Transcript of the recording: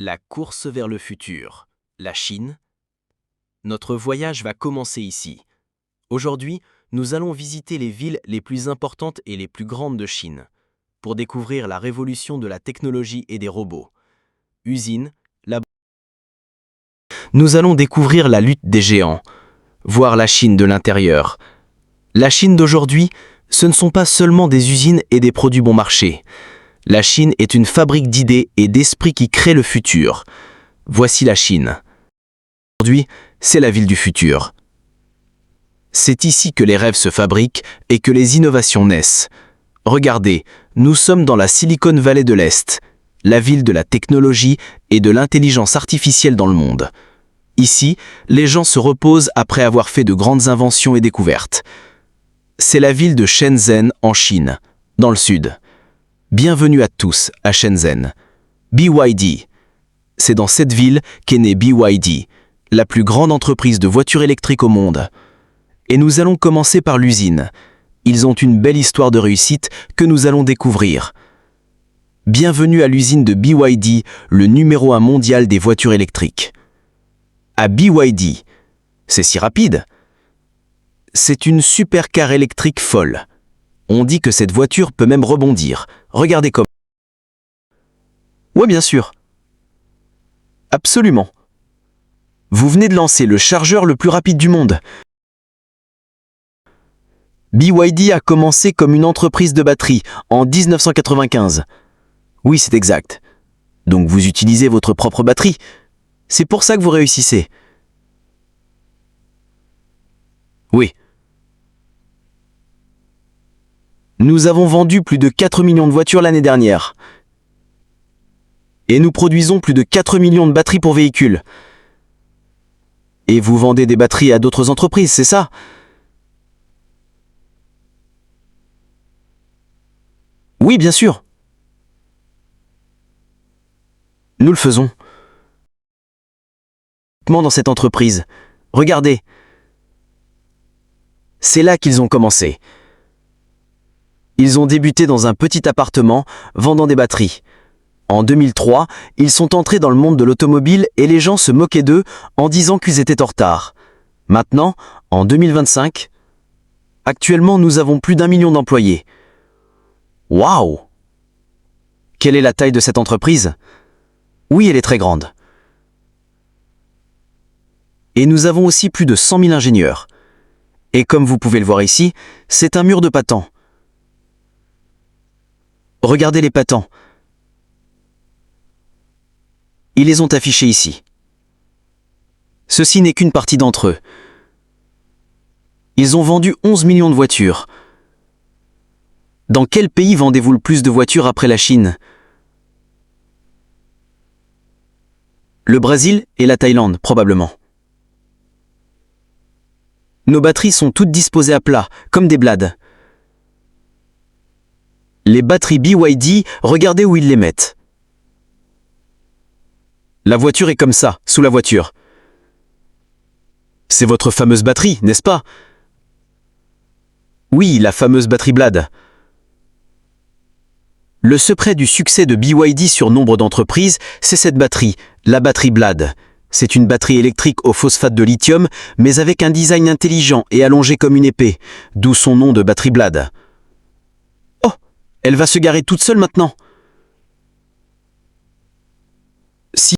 La course vers le futur. La Chine. Notre voyage va commencer ici. Aujourd'hui, nous allons visiter les villes les plus importantes et les plus grandes de Chine, pour découvrir la révolution de la technologie et des robots. Usines, Nous allons découvrir la lutte des géants, voir la Chine de l'intérieur. La Chine d'aujourd'hui, ce ne sont pas seulement des usines et des produits bon marché. La Chine est une fabrique d'idées et d'esprits qui créent le futur. Voici la Chine. Aujourd'hui, c'est la ville du futur. C'est ici que les rêves se fabriquent et que les innovations naissent. Regardez, nous sommes dans la Silicon Valley de l'Est, la ville de la technologie et de l'intelligence artificielle dans le monde. Ici, les gens se reposent après avoir fait de grandes inventions et découvertes. C'est la ville de Shenzhen en Chine, dans le sud. Bienvenue à tous à Shenzhen. BYD. C'est dans cette ville qu'est née BYD, la plus grande entreprise de voitures électriques au monde. Et nous allons commencer par l'usine. Ils ont une belle histoire de réussite que nous allons découvrir. Bienvenue à l'usine de BYD, le numéro 1 mondial des voitures électriques. À BYD, c'est si rapide. C'est une supercar électrique folle. On dit que cette voiture peut même rebondir. Regardez comme... Ouais, bien sûr. Absolument. Vous venez de lancer le chargeur le plus rapide du monde. BYD a commencé comme une entreprise de batterie en 1995. Oui, c'est exact. Donc vous utilisez votre propre batterie. C'est pour ça que vous réussissez. Oui. Nous avons vendu plus de 4 millions de voitures l'année dernière. Et nous produisons plus de 4 millions de batteries pour véhicules. Et vous vendez des batteries à d'autres entreprises, c'est ça ? Oui, bien sûr. Nous le faisons. Dans cette entreprise. Regardez. C'est là qu'ils ont commencé. Ils ont débuté dans un petit appartement, vendant des batteries. En 2003, ils sont entrés dans le monde de l'automobile et les gens se moquaient d'eux en disant qu'ils étaient en retard. Maintenant, en 2025, actuellement nous avons plus d'1 million d'employés. Waouh! Quelle est la taille de cette entreprise? Oui, elle est très grande. Et nous avons aussi plus de 100 000 ingénieurs. Et comme vous pouvez le voir ici, c'est un mur de patents. Regardez les patents. Ils les ont affichés ici. Ceci n'est qu'une partie d'entre eux. Ils ont vendu 11 millions de voitures. Dans quel pays vendez-vous le plus de voitures après la Chine? Le Brésil et la Thaïlande, probablement. Nos batteries sont toutes disposées à plat, comme des blades. Les batteries BYD, regardez où ils les mettent. La voiture est comme ça, sous la voiture. C'est votre fameuse batterie, n'est-ce pas? Oui, la fameuse batterie blade. Le secret du succès de BYD sur nombre d'entreprises, c'est cette batterie, la batterie blade. C'est une batterie électrique au phosphate de lithium, mais avec un design intelligent et allongé comme une épée, d'où son nom de batterie blade. Oh, elle va se garer toute seule maintenant. Si